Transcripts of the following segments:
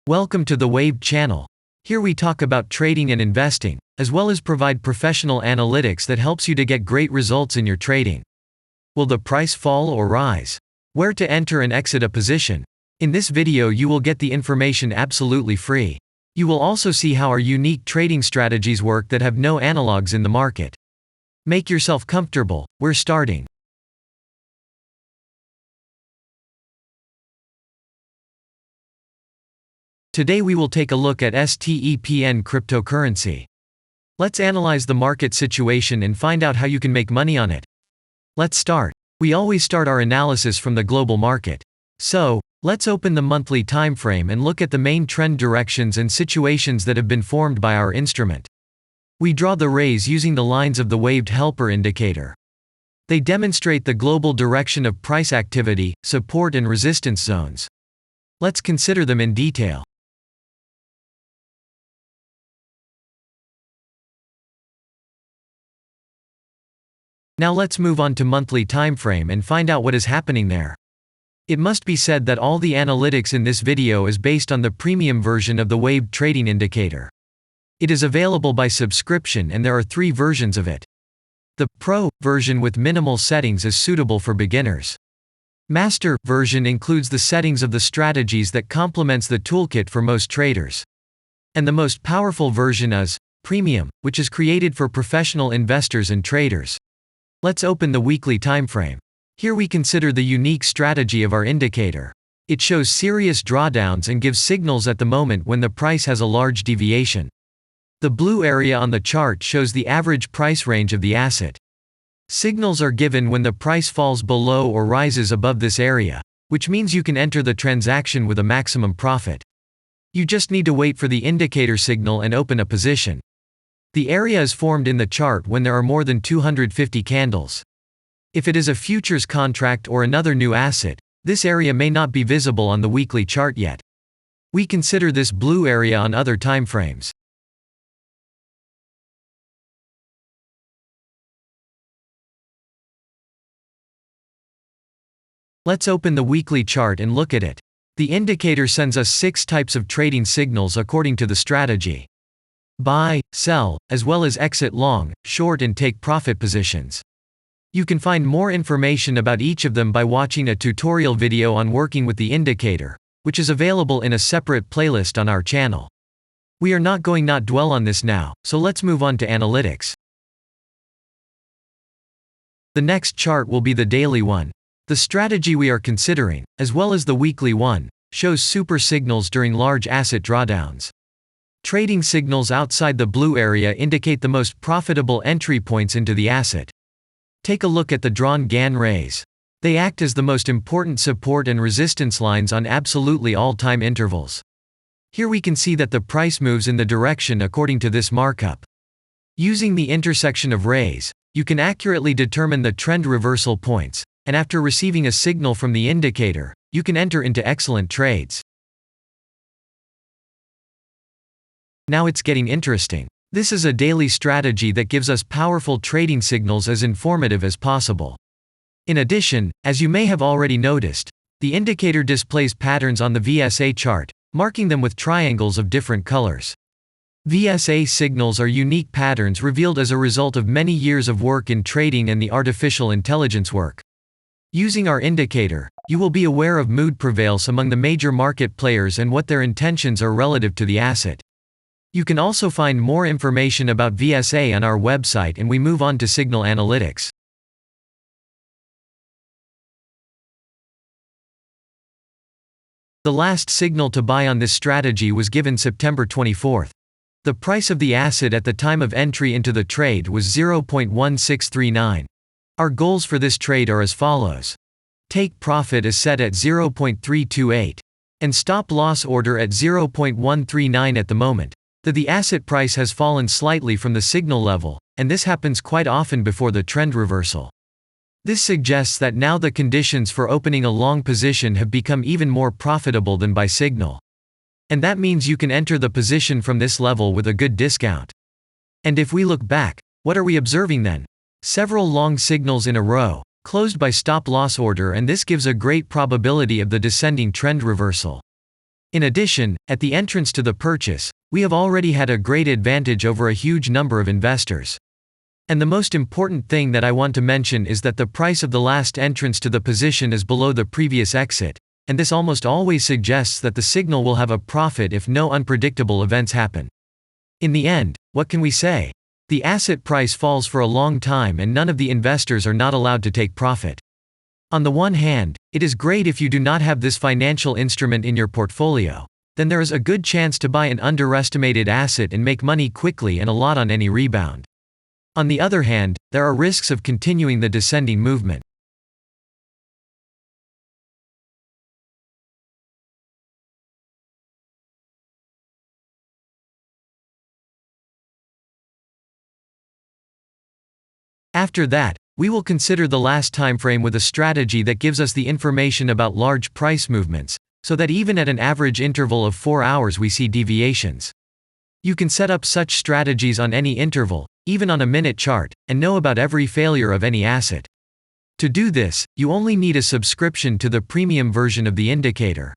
Welcome to the Wave channel. Here we talk about trading and investing, as well as provide professional analytics that helps you to get great results in your trading. Will the price fall or rise? Where to enter and exit a position? In this video you will get the information absolutely free. You will also see how our unique trading strategies work that have no analogs in the market. Make yourself comfortable, we're starting. Today we will take a look at STEPN cryptocurrency. Let's analyze the market situation and find out how you can make money on it. Let's start. We always start our analysis from the global market. So, let's open the monthly time frame and look at the main trend directions and situations that have been formed by our instrument. We draw the rays using the lines of the waved helper indicator. They demonstrate the global direction of price activity, support and resistance zones. Let's consider them in detail. Now let's move on to monthly timeframe and find out what is happening there. It must be said that all the analytics in this video is based on the premium version of the waved trading indicator. It is available by subscription and there are 3 versions of it. The Pro version with minimal settings is suitable for beginners. Master version includes the settings of the strategies that complements the toolkit for most traders. And the most powerful version is Premium, which is created for professional investors and traders. Let's open the weekly timeframe. Here we consider the unique strategy of our indicator. It shows serious drawdowns and gives signals at the moment when the price has a large deviation. The blue area on the chart shows the average price range of the asset. Signals are given when the price falls below or rises above this area, which means you can enter the transaction with a maximum profit. You just need to wait for the indicator signal and open a position. The area is formed in the chart when there are more than 250 candles. If it is a futures contract or another new asset, this area may not be visible on the weekly chart yet. We consider this blue area on other timeframes. Let's open the weekly chart and look at it. The indicator sends us 6 types of trading signals according to the strategy. Buy, sell, as well as exit long, short and take profit positions. You can find more information about each of them by watching a tutorial video on working with the indicator, which is available in a separate playlist on our channel. We are not going to dwell on this now, so let's move on to analytics. The next chart will be the daily one. The strategy we are considering, as well as the weekly one, shows super signals during large asset drawdowns. Trading signals outside the blue area indicate the most profitable entry points into the asset. Take a look at the drawn GAN rays. They act as the most important support and resistance lines on absolutely all time intervals. Here we can see that the price moves in the direction according to this markup. Using the intersection of rays, you can accurately determine the trend reversal points, and after receiving a signal from the indicator, you can enter into excellent trades. Now it's getting interesting. This is a daily strategy that gives us powerful trading signals as informative as possible. In addition, as you may have already noticed, the indicator displays patterns on the VSA chart, marking them with triangles of different colors. VSA signals are unique patterns revealed as a result of many years of work in trading and the artificial intelligence work. Using our indicator, you will be aware of mood prevails among the major market players and what their intentions are relative to the asset. You can also find more information about VSA on our website, and we move on to signal analytics. The last signal to buy on this strategy was given September 24th. The price of the asset at the time of entry into the trade was 0.1639. Our goals for this trade are as follows. Take profit is set at 0.328. And stop loss order at 0.139 at the moment. The asset price has fallen slightly from the signal level, and this happens quite often before the trend reversal. This suggests that now the conditions for opening a long position have become even more profitable than by signal. And that means you can enter the position from this level with a good discount. And if we look back, what are we observing then? Several long signals in a row, closed by stop loss order, and this gives a great probability of the descending trend reversal. In addition, at the entrance to the purchase, we have already had a great advantage over a huge number of investors. And the most important thing that I want to mention is that the price of the last entrance to the position is below the previous exit, and this almost always suggests that the signal will have a profit if no unpredictable events happen. In the end, what can we say? The asset price falls for a long time and none of the investors are not allowed to take profit. On the one hand, it is great if you do not have this financial instrument in your portfolio. Then there is a good chance to buy an underestimated asset and make money quickly and a lot on any rebound. On the other hand, there are risks of continuing the descending movement. After that, we will consider the last timeframe with a strategy that gives us the information about large price movements, so that even at an average interval of 4 hours we see deviations. You can set up such strategies on any interval, even on a minute chart, and know about every failure of any asset. To do this, you only need a subscription to the premium version of the indicator.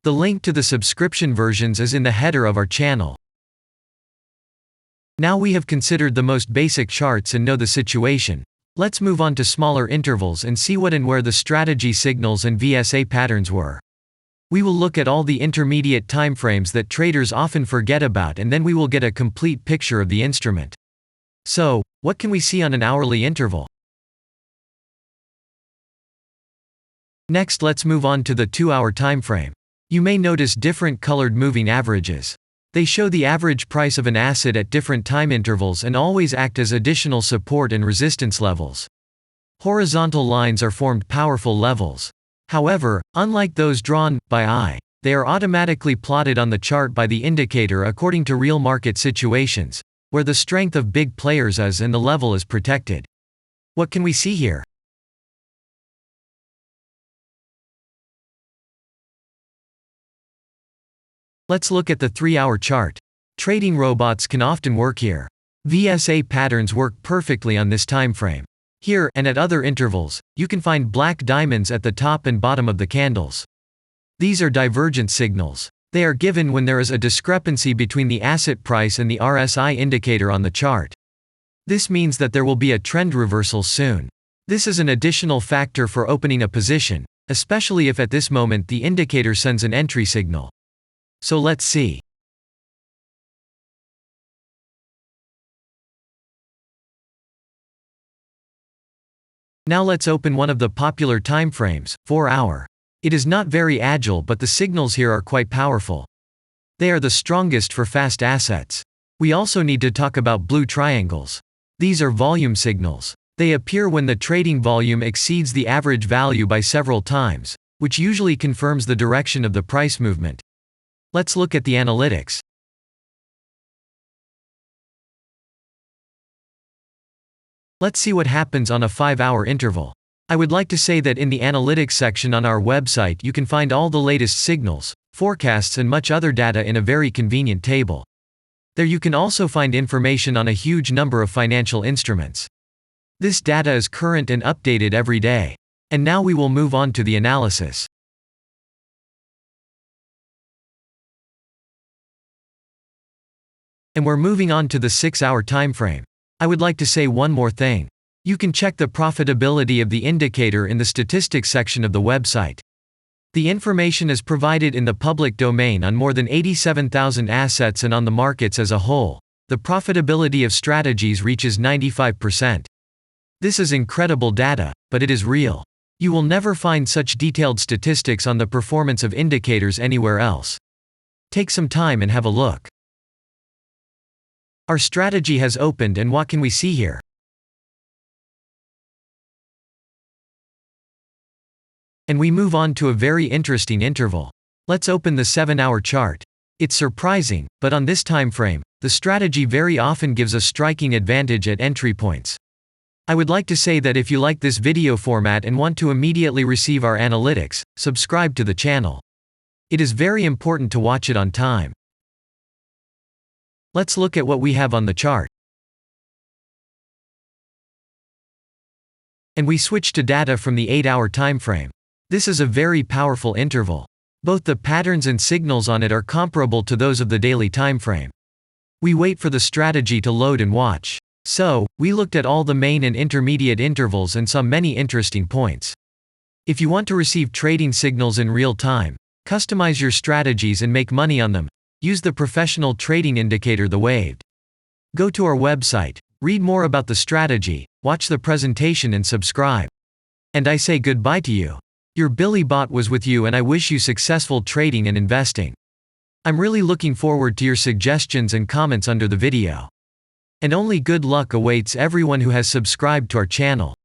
The link to the subscription versions is in the header of our channel. Now we have considered the most basic charts and know the situation. Let's move on to smaller intervals and see what and where the strategy signals and VSA patterns were. We will look at all the intermediate timeframes that traders often forget about, and then we will get a complete picture of the instrument. So, what can we see on an hourly interval? Next, let's move on to the 2-hour timeframe. You may notice different colored moving averages. They show the average price of an asset at different time intervals and always act as additional support and resistance levels. Horizontal lines are formed powerful levels. However, unlike those drawn by eye, they are automatically plotted on the chart by the indicator according to real market situations, where the strength of big players is and the level is protected. What can we see here? Let's look at the 3-hour chart. Trading robots can often work here. VSA patterns work perfectly on this time frame. Here, and at other intervals, you can find black diamonds at the top and bottom of the candles. These are divergent signals. They are given when there is a discrepancy between the asset price and the RSI indicator on the chart. This means that there will be a trend reversal soon. This is an additional factor for opening a position, especially if at this moment the indicator sends an entry signal. So let's see. Now let's open one of the popular timeframes, 4-hour. It is not very agile, but the signals here are quite powerful. They are the strongest for fast assets. We also need to talk about blue triangles. These are volume signals. They appear when the trading volume exceeds the average value by several times, which usually confirms the direction of the price movement. Let's look at the analytics. Let's see what happens on a 5-hour interval. I would like to say that in the analytics section on our website you can find all the latest signals, forecasts and much other data in a very convenient table. There you can also find information on a huge number of financial instruments. This data is current and updated every day. And now we will move on to the analysis. And we're moving on to the 6-hour timeframe. I would like to say one more thing. You can check the profitability of the indicator in the statistics section of the website. The information is provided in the public domain on more than 87,000 assets and on the markets as a whole. The profitability of strategies reaches 95%. This is incredible data, but it is real. You will never find such detailed statistics on the performance of indicators anywhere else. Take some time and have a look. Our strategy has opened, and what can we see here? And we move on to a very interesting interval. Let's open the 7-hour chart. It's surprising, but on this time frame, the strategy very often gives a striking advantage at entry points. I would like to say that if you like this video format and want to immediately receive our analytics, subscribe to the channel. It is very important to watch it on time. Let's look at what we have on the chart. And we switch to data from the 8-hour time frame. This is a very powerful interval. Both the patterns and signals on it are comparable to those of the daily timeframe. We wait for the strategy to load and watch. So, we looked at all the main and intermediate intervals and saw many interesting points. If you want to receive trading signals in real time, customize your strategies and make money on them, use the professional trading indicator the Waved. Go to our website, read more about the strategy, watch the presentation and subscribe. And I say goodbye to you. Your Billy Bot was with you and I wish you successful trading and investing. I'm really looking forward to your suggestions and comments under the video. And only good luck awaits everyone who has subscribed to our channel.